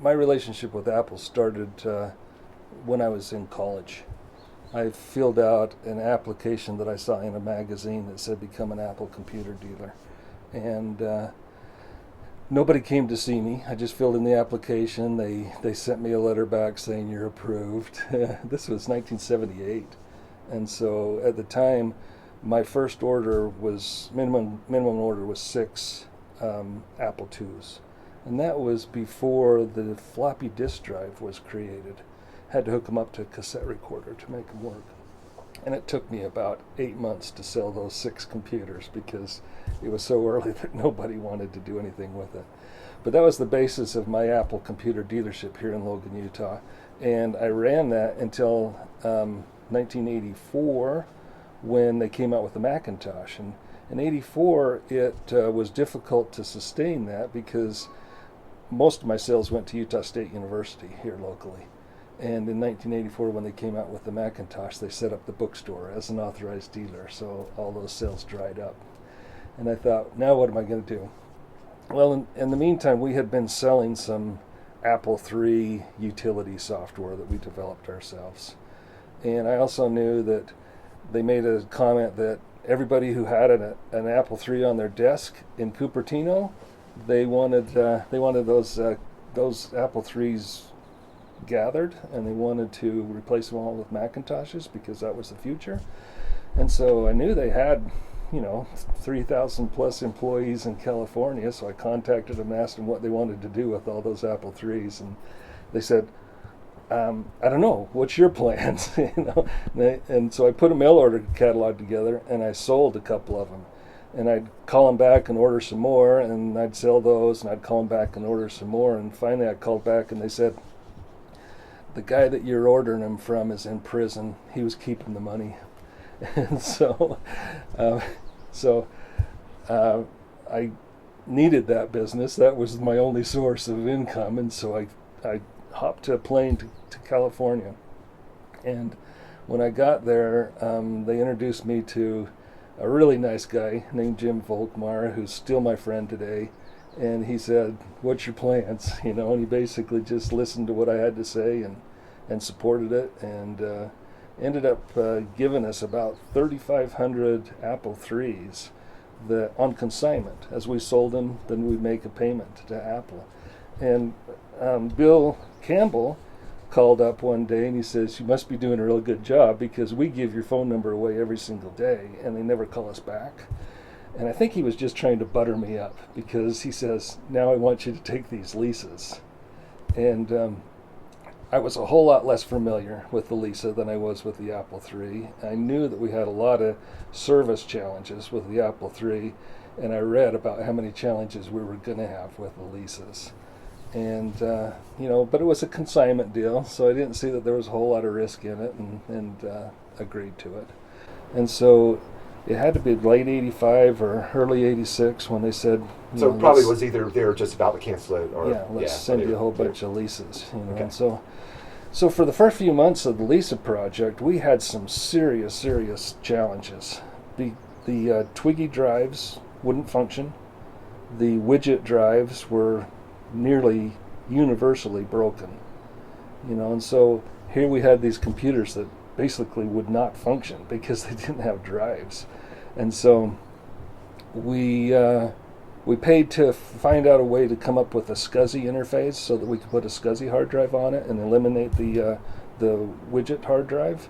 my relationship with Apple started when I was in college. I filled out an application that I saw in a magazine that said become an Apple computer dealer. And nobody came to see me. I just filled in the application. They sent me a letter back saying you're approved. This was 1978. And so at the time, my first order was, minimum order was 6 Apple IIs. And that was before the floppy disk drive was created. Had to hook them up to a cassette recorder to make them work. And it took me about 8 months to sell those 6 computers because it was so early that nobody wanted to do anything with it. But that was the basis of my Apple computer dealership here in Logan, Utah. And I ran that until 1984 when they came out with the Macintosh. And in 84, it was difficult to sustain that because most of my sales went to Utah State University here locally. And in 1984, when they came out with the Macintosh, they set up the bookstore as an authorized dealer, so all those sales dried up. And I thought, now what am I going to do? Well, in the meantime, we had been selling some Apple III utility software that we developed ourselves. And I also knew that they made a comment that everybody who had an Apple III on their desk in Cupertino, they wanted those Apple IIIs gathered, and they wanted to replace them all with Macintoshes because that was the future. And so I knew they had 3,000 plus employees in California, so I contacted them and asked them what they wanted to do with all those Apple IIIs, and they said, I don't know, what's your plans? And so I put a mail order catalog together, and I sold a couple of them. And I'd call them back and order some more, and I'd sell those, and I'd call them back and order some more. And finally I called back, and they said, the guy that you're ordering them from is in prison. He was keeping the money. And so I needed that business. That was my only source of income. And so I hopped a plane to California. And when I got there, they introduced me to a really nice guy named Jim Volkmar, who's still my friend today. And he said, what's your plans? And he basically just listened to what I had to say and supported it, and ended up giving us about 3,500 Apple IIIs on consignment. As we sold them, then we'd make a payment to Apple. And Bill Campbell called up one day and he says, you must be doing a real good job because we give your phone number away every single day and they never call us back. And I think he was just trying to butter me up because he says, now I want you to take these leases. And I was a whole lot less familiar with the Lisa than I was with the Apple III. I knew that we had a lot of service challenges with the Apple III, and I read about how many challenges we were going to have with the Lisas. And, but it was a consignment deal, so I didn't see that there was a whole lot of risk in it, and agreed to it. And so it had to be late 85 or early 86 when they said... So it probably was either they were just about to cancel it or... Yeah, let's send you a whole bunch of leases. Okay. And so for the first few months of the Lisa project, we had some serious challenges. The Twiggy drives wouldn't function. The widget drives were nearly universally broken. And so here we had these computers that basically would not function because they didn't have drives. And so we paid to find out a way to come up with a SCSI interface so that we could put a SCSI hard drive on it and eliminate the widget hard drive.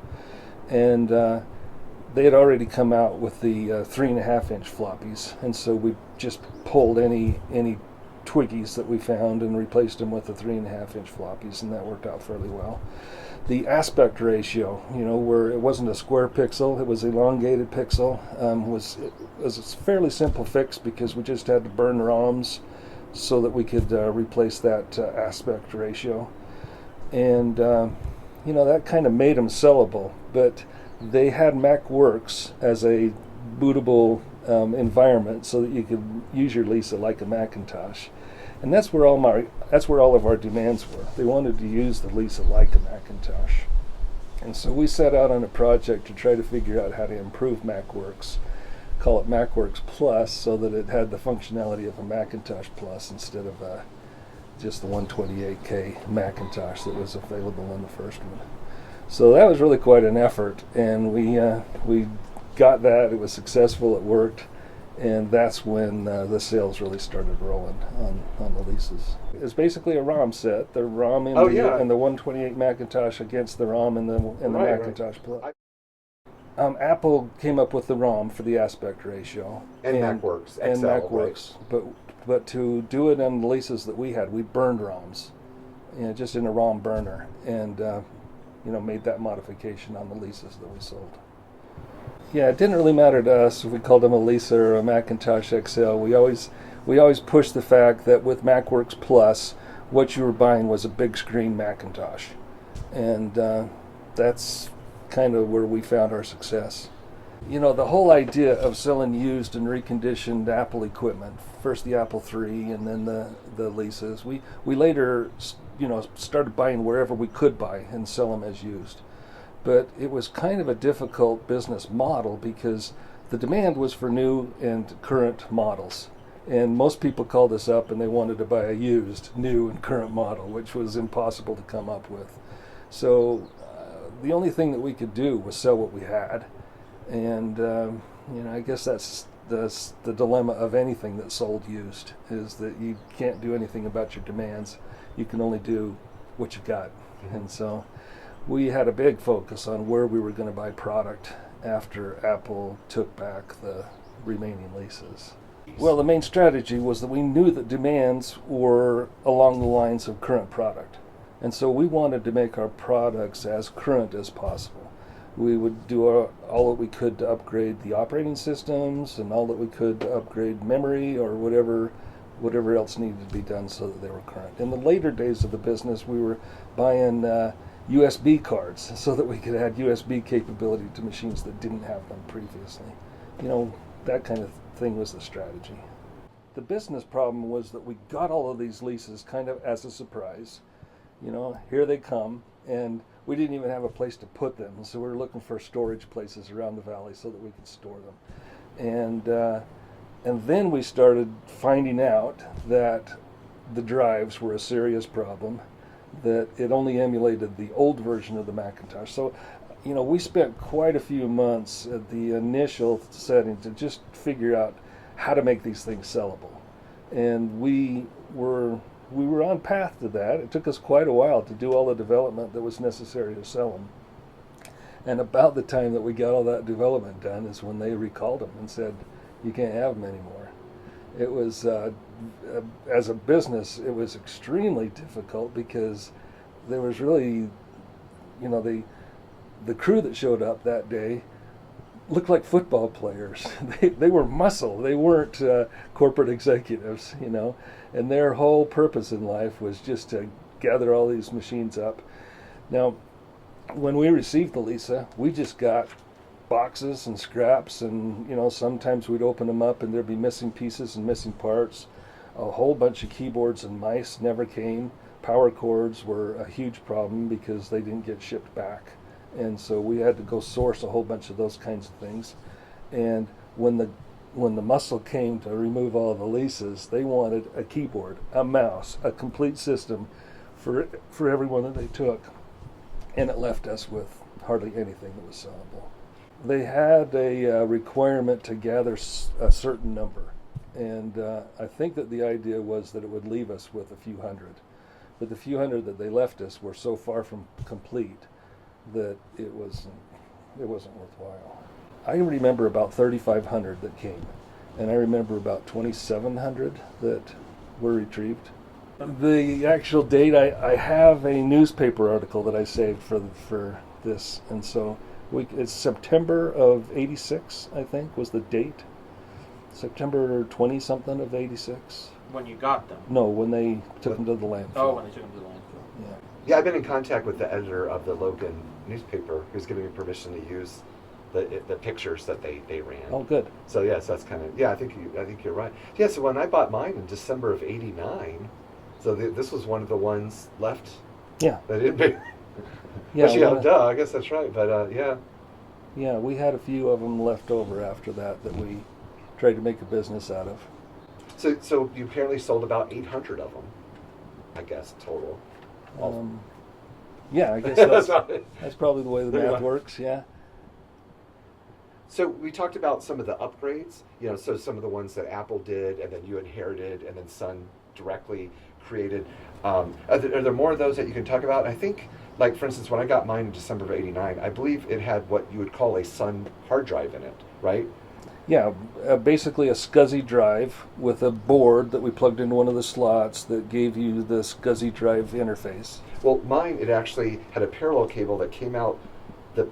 And they had already come out with the 3.5-inch floppies, and so we just pulled any Twiggies that we found and replaced them with the 3.5-inch floppies, and that worked out fairly well. The aspect ratio, where it wasn't a square pixel, it was elongated pixel, was a fairly simple fix because we just had to burn ROMs so that we could replace that aspect ratio. And, that kind of made them sellable, but they had MacWorks as a bootable environment so that you could use your Lisa like a Macintosh. And that's where all of our demands were. They wanted to use the Lisa like a Macintosh. And so we set out on a project to try to figure out how to improve MacWorks, call it MacWorks Plus, so that it had the functionality of a Macintosh Plus instead of a just the 128K Macintosh that was available in the first one. So that was really quite an effort, and we got that. It was successful. It worked, and that's when the sales really started rolling on the leases. It's basically a ROM set. The ROM in the 128 Macintosh against the ROM in the Macintosh Plus. Apple came up with the ROM for the aspect ratio and MacWorks, and XL, MacWorks, right. but to do it on the leases that we had, we burned ROMs, just in a ROM burner, and made that modification on the leases that we sold. Yeah, it didn't really matter to us if we called them a Lisa or a Macintosh XL. We always pushed the fact that with MacWorks Plus, what you were buying was a big screen Macintosh, and that's kind of where we found our success. The whole idea of selling used and reconditioned Apple equipment, first the Apple III and then the leases, we later started buying wherever we could buy and sell them as used. But it was kind of a difficult business model because the demand was for new and current models. And most people called us up and they wanted to buy a used, new and current model, which was impossible to come up with. So the only thing that we could do was sell what we had. And I guess that's the dilemma of anything that's sold used, is that you can't do anything about your demands. You can only do what you got. And so we had a big focus on where we were going to buy product after Apple took back the remaining leases. Well, the main strategy was that we knew that demands were along the lines of current product. And so we wanted to make our products as current as possible. We would do all that we could to upgrade the operating systems and all that we could to upgrade memory or whatever else needed to be done so that they were current. In the later days of the business, we were buying USB cards so that we could add USB capability to machines that didn't have them previously. That kind of thing was the strategy. The business problem was that we got all of these leases kind of as a surprise. Here they come, and we didn't even have a place to put them, so we were looking for storage places around the valley so that we could store them. And then we started finding out that the drives were a serious problem, that it only emulated the old version of the Macintosh. So, we spent quite a few months at the initial setting to just figure out how to make these things sellable. And we were on path to that. It took us quite a while to do all the development that was necessary to sell them. And about the time that we got all that development done is when they recalled them and said, you can't have them anymore. It was, as a business, it was extremely difficult because there was really, the crew that showed up that day looked like football players. They were muscle. They weren't corporate executives, and their whole purpose in life was just to gather all these machines up. Now, when we received the Lisa, we just got boxes and scraps, and sometimes we'd open them up and there'd be missing pieces and missing parts. A whole bunch of keyboards and mice never came. Power cords were a huge problem because they didn't get shipped back, and so we had to go source a whole bunch of those kinds of things. And when the muscle came to remove all the leases, they wanted a keyboard, a mouse, a complete system for everyone that they took, and it left us with hardly anything that was sellable. They had a requirement to gather a certain number, and I think that the idea was that it would leave us with a few hundred. But the few hundred that they left us were so far from complete that it wasn't worthwhile. I remember about 3,500 that came, and I remember about 2,700 that were retrieved. The actual date, I have a newspaper article that I saved for this, and so it's September of 86, I think, was the date. September 20-something of 86. When you got them? No, when they took them to the landfill. Oh, when they took them to the landfill. Yeah, I've been in contact with the editor of the Logan newspaper who's giving me permission to use the pictures that they ran. Oh, good. So yes, that's kind of, I think you're right. Yeah, so when I bought mine in December of 89, so this was one of the ones left. Yeah. That didn't be. Yeah, I guess that's right. But yeah. Yeah, we had a few of them left over after that we tried to make a business out of. So you apparently sold about 800 of them. I guess, total. Yeah, I guess that's probably the way the math works, yeah. So we talked about some of the upgrades, so some of the ones that Apple did, and then you inherited, and then Sun directly created. Are there more of those that you can talk about? I think, like, for instance, when I got mine in December of '89, I believe it had what you would call a Sun hard drive in it, right? Yeah, basically a SCSI drive with a board that we plugged into one of the slots that gave you the SCSI drive interface. Well, mine, it actually had a parallel cable that came out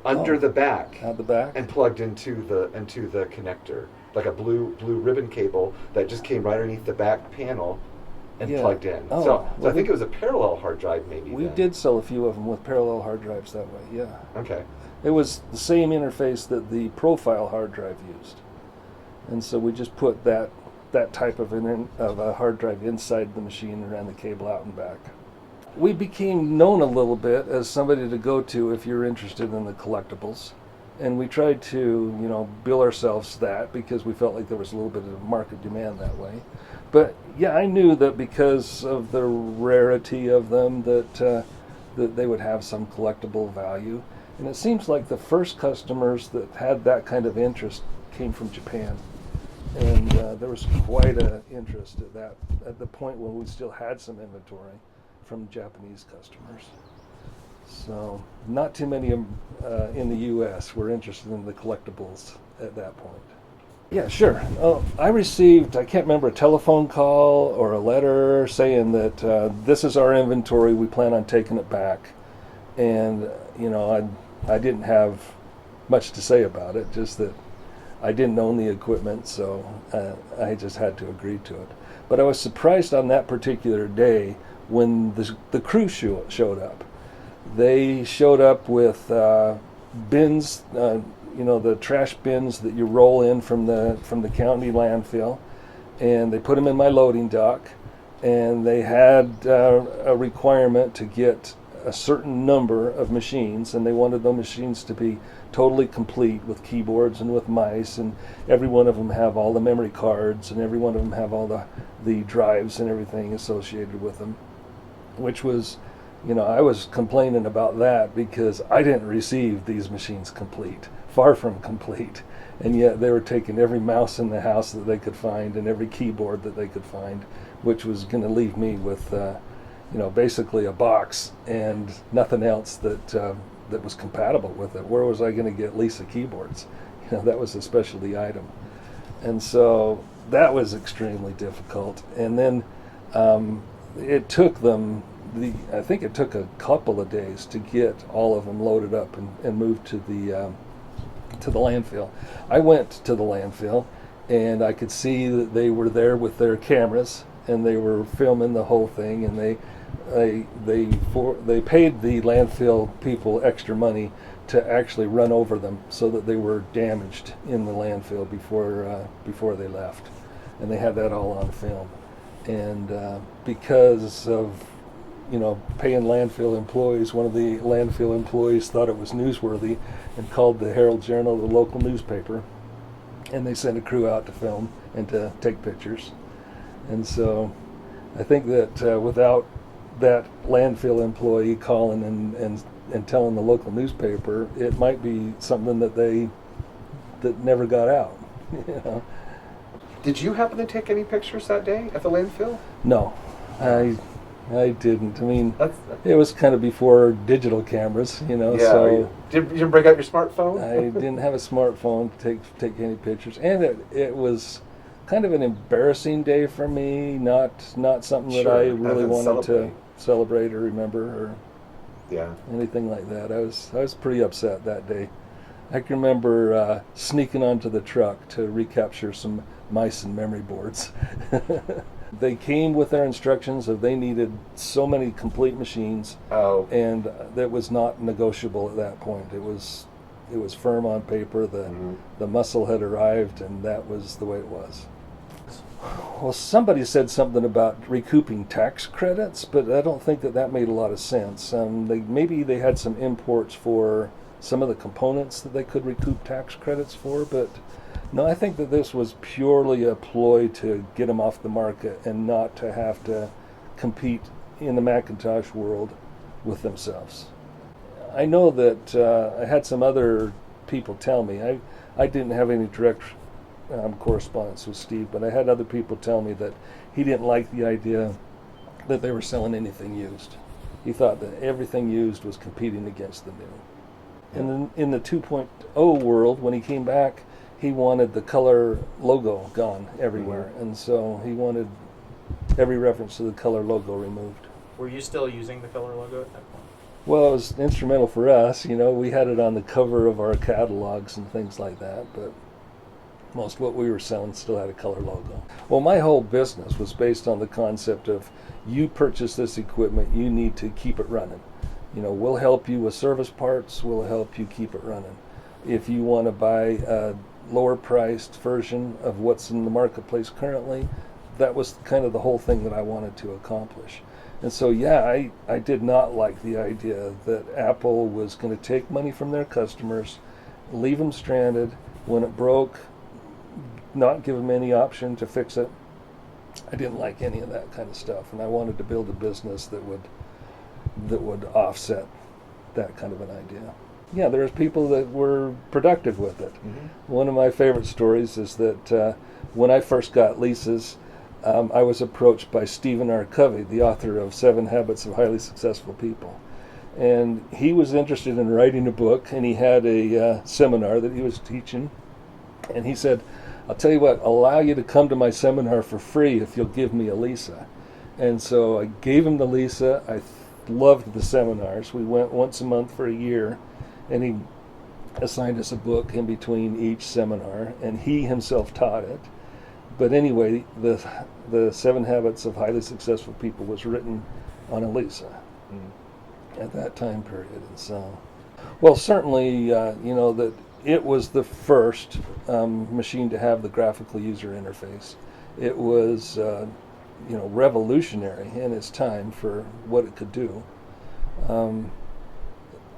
under the back, out the back, and plugged into the connector, like a blue ribbon cable that just came right underneath the back panel and plugged in. So I think it was a parallel hard drive, maybe. We did sell a few of them with parallel hard drives that way. Yeah. Okay. It was the same interface that the profile hard drive used, and so we just put that type of a hard drive inside the machine and ran the cable out and back. We became known a little bit as somebody to go to if you're interested in the collectibles. And we tried to, bill ourselves that because we felt like there was a little bit of market demand that way. But yeah, I knew that because of the rarity of them that they would have some collectible value. And it seems like the first customers that had that kind of interest came from Japan. And there was quite an interest at the point when we still had some inventory from Japanese customers. So not too many in the U.S. were interested in the collectibles at that point. Yeah, sure. I received, I can't remember, a telephone call or a letter saying that this is our inventory, we plan on taking it back. And, I didn't have much to say about it, just that I didn't own the equipment, so I just had to agree to it. But I was surprised on that particular day when the crew showed up. They showed up with bins, the trash bins that you roll in from the county landfill, and they put them in my loading dock, and they had a requirement to get a certain number of machines, and they wanted those machines to be totally complete with keyboards and with mice, and every one of them have all the memory cards, and every one of them have all the drives and everything associated with them, which was, I was complaining about that because I didn't receive these machines complete, far from complete, and yet they were taking every mouse in the house that they could find and every keyboard that they could find, which was going to leave me with, basically a box and nothing else that was compatible with it. Where was I going to get Lisa keyboards? That was a specialty item, and so that was extremely difficult. And then it took them, I think it took a couple of days to get all of them loaded up and moved to the landfill. I went to the landfill, and I could see that they were there with their cameras, and they were filming the whole thing, and they paid the landfill people extra money to actually run over them so that they were damaged in the landfill before they left, and they had that all on film. And because of paying landfill employees, one of the landfill employees thought it was newsworthy and called the Herald Journal, the local newspaper, and they sent a crew out to film and to take pictures. And so I think that without that landfill employee calling and telling the local newspaper, it might be something that never got out. Did you happen to take any pictures that day at the landfill? No, I didn't. I mean, it was kind of before digital cameras, Yeah, so you didn't break out your smartphone? I didn't have a smartphone to take any pictures, and it was kind of an embarrassing day for me. Not something that I really wanted to celebrate or remember or anything like that. I was pretty upset that day. I can remember sneaking onto the truck to recapture some mice and memory boards. They came with their instructions of they needed so many complete machines, and that was not negotiable at that point. It was firm on paper. The muscle had arrived, and that was the way it was. Well, somebody said something about recouping tax credits, but I don't think that made a lot of sense. Maybe they had some imports for some of the components that they could recoup tax credits for, but no, I think that this was purely a ploy to get them off the market and not to have to compete in the Macintosh world with themselves. I know that I had some other people tell me, I didn't have any direct correspondence with Steve, but I had other people tell me that he didn't like the idea that they were selling anything used. He thought that everything used was competing against the new. And then in the 2.0 world, when he came back, he wanted the color logo gone everywhere. Mm-hmm. And so he wanted every reference to the color logo removed. Were you still using the color logo at that point? Well, it was instrumental for us. We had it on the cover of our catalogs and things like that, but most of what we were selling still had a color logo. Well, my whole business was based on the concept of, you purchase this equipment, you need to keep it running. We'll help you with service parts, we'll help you keep it running. If you want to buy a lower priced version of what's in the marketplace currently, that was kind of the whole thing that I wanted to accomplish. And so, yeah, I did not like the idea that Apple was going to take money from their customers, leave them stranded. When it broke, not give them any option to fix it. I didn't like any of that kind of stuff, and I wanted to build a business that would offset that kind of an idea. Yeah, there's people that were productive with it. Mm-hmm. One of my favorite stories is that when I first got leases, I was approached by Stephen R. Covey, the author of 7 Habits of Highly Successful People. And he was interested in writing a book, and he had a seminar that he was teaching. And he said, I'll tell you what, I'll allow you to come to my seminar for free if you'll give me a Lisa. And so I gave him the Lisa. I loved the seminars. We went once a month for a year, and he assigned us a book in between each seminar, and he himself taught it. But anyway, the 7 Habits of Highly Successful People was written on a Lisa at that time period. And so, well, certainly, that it was the first machine to have the graphical user interface. It was, revolutionary in its time for what it could do.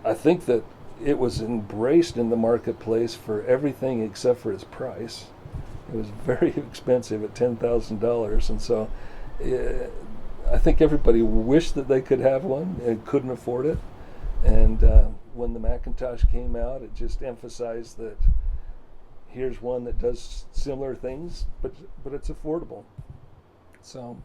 I think that it was embraced in the marketplace for everything except for its price. It was very expensive at $10,000, and so I think everybody wished that they could have one and couldn't afford it. And when the Macintosh came out, it just emphasized that here's one that does similar things, but it's affordable. So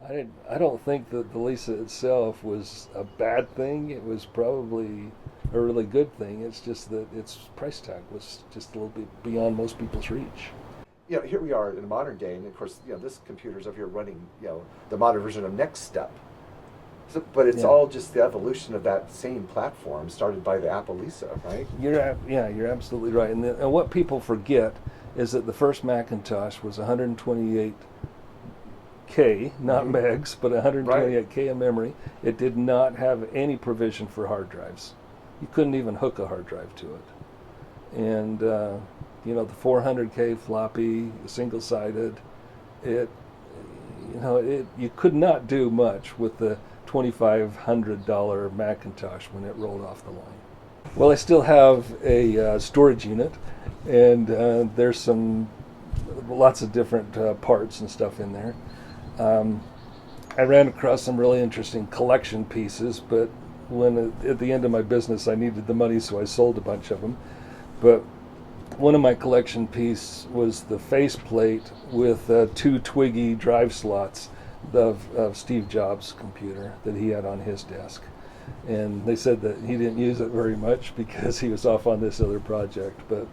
I don't think that the Lisa itself was a bad thing. It was probably a really good thing. It's just that its price tag was just a little bit beyond most people's reach. Here we are in the modern day, and of course, this computer's over here running, the modern version of Next Step. So, but it's all just the evolution of that same platform started by the Apple Lisa, right? You're absolutely right. And what people forget is that the first Macintosh was 128K, not megs, but 128K of memory. It did not have any provision for hard drives. You couldn't even hook a hard drive to it. And the 400K floppy, single-sided, you could not do much with the $2,500 Macintosh when it rolled off the line. Well, I still have a storage unit, and there's lots of different parts and stuff in there. I ran across some really interesting collection pieces, but at the end of my business I needed the money, so I sold a bunch of them. But one of my collection pieces was the faceplate with 2 Twiggy drive slots of Steve Jobs' computer that he had on his desk. And they said that he didn't use it very much because he was off on this other project. But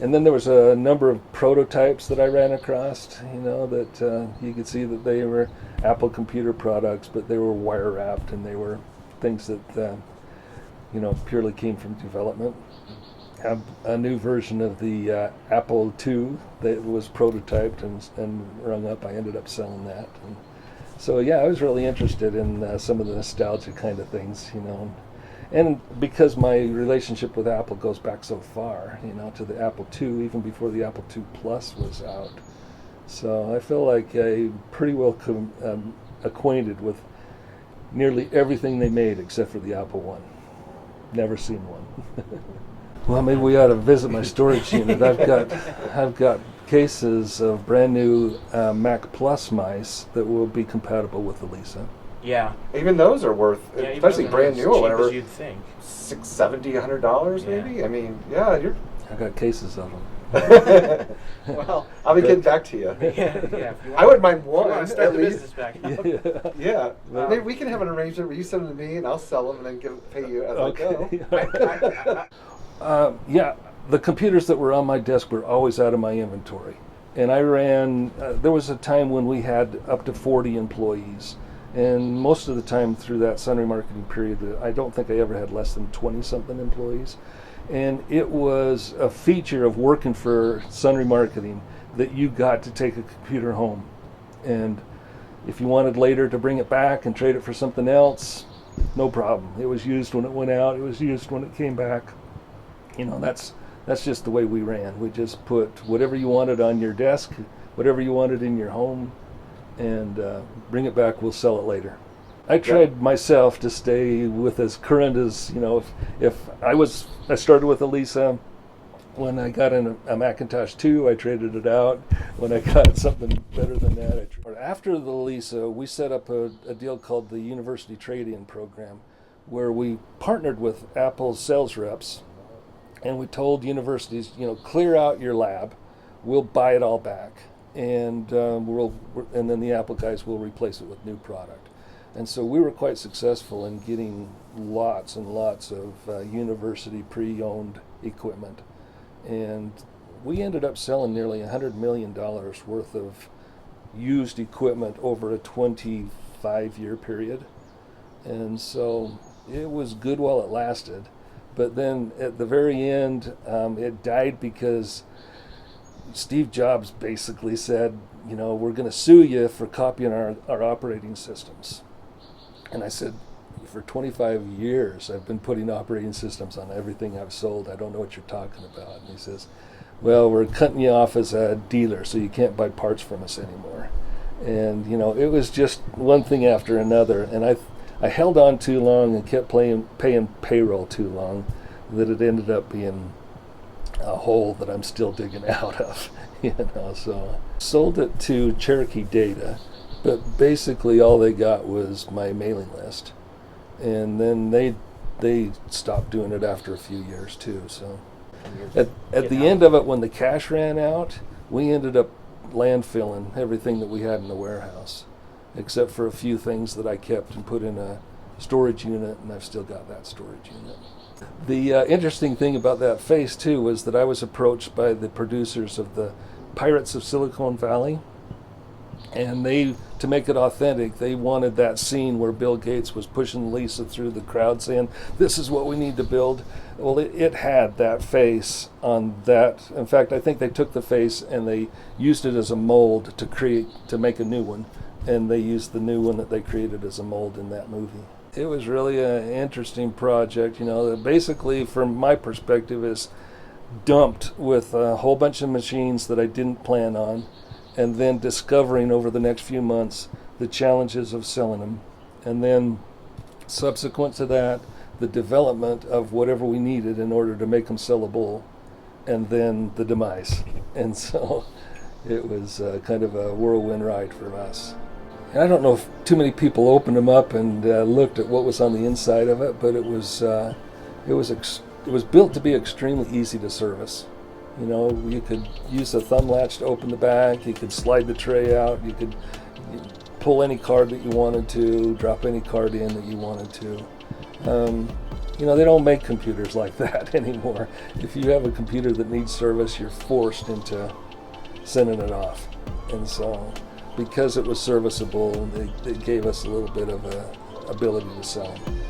and then there was a number of prototypes that I ran across, that you could see that they were Apple computer products, but they were wire wrapped, and they were things that purely came from development. A new version of the Apple II that was prototyped and rung up. I ended up selling that. And so, I was really interested in some of the nostalgia kind of things, And because my relationship with Apple goes back so far, to the Apple II, even before the Apple II Plus was out. So I feel like I'm pretty well acquainted with nearly everything they made except for the Apple I. Never seen one. Well, maybe we ought to visit my storage unit. I've got cases of brand new Mac Plus mice that will be compatible with the Lisa. Yeah. Even those are worth, Yeah, even especially those are brand as new or cheap whatever, as you'd think. $60, $100 Yeah. maybe. I mean, yeah, you're. I got cases of them. Well, I'll be getting back to you. Yeah. If you want, I wouldn't mind if you one. want to start at the least. business back up. Yeah, Well- maybe we can have an arrangement where you send them to me and I'll sell them and then pay you as I go. Yeah, the computers that were on my desk were always out of my inventory. And I ran, there was a time when we had up to 40 employees. And most of the time through that Sun Remarketing period, I don't think I ever had less than 20-something employees. And it was a feature of working for Sun Remarketing that you got to take a computer home. And if you wanted later to bring it back and trade it for something else, no problem. It was used when it went out. It was used when it came back. You know, that's just the way we ran. We just put whatever you wanted on your desk, whatever you wanted in your home, and bring it back. We'll sell it later. I tried myself to stay with as current as, you know, if I started with a Lisa. When I got in a Macintosh 2, I traded it out. When I got something better than that, after the Lisa, we set up a deal called the University Trade-In Program, where we partnered with Apple's sales reps, and we told universities, you know, clear out your lab, we'll buy it all back, and and then the Apple guys will replace it with new product. And so we were quite successful in getting lots and lots of university pre-owned equipment. And we ended up selling nearly $100 million worth of used equipment over a 25-year period. And so it was good while it lasted. But then at the very end, it died because Steve Jobs basically said, you know, we're going to sue you for copying our operating systems. And I said, for 25 years, I've been putting operating systems on everything I've sold. I don't know what you're talking about. And he says, well, we're cutting you off as a dealer, so you can't buy parts from us anymore. And, you know, it was just one thing after another. And I held on too long and kept paying payroll too long that it ended up being a hole that I'm still digging out of. You know, so sold it to Cherokee Data, but basically all they got was my mailing list. And then they stopped doing it after a few years too. So at the end of it, when the cash ran out, we ended up landfilling everything that we had in the warehouse, except for a few things that I kept and put in a storage unit, and I've still got that storage unit. The interesting thing about that face too was that I was approached by the producers of the Pirates of Silicon Valley, and to make it authentic, they wanted that scene where Bill Gates was pushing Lisa through the crowd saying, this is what we need to build. Well, it had that face on that. In fact, I think they took the face and they used it as a mold to make a new one, and they used the new one that they created as a mold in that movie. It was really an interesting project, you know, that basically, from my perspective, is dumped with a whole bunch of machines that I didn't plan on, and then discovering over the next few months the challenges of selling them. And then subsequent to that, the development of whatever we needed in order to make them sellable, and then the demise. And so it was kind of a whirlwind ride for us. And I don't know if too many people opened them up and looked at what was on the inside of it, but it was built to be extremely easy to service. You know, you could use a thumb latch to open the back, you could slide the tray out, you could pull any card that you wanted to, drop any card in that you wanted to. You know, they don't make computers like that anymore. If you have a computer that needs service, you're forced into sending it off. And so, because it was serviceable, it gave us a little bit of a ability to sell them.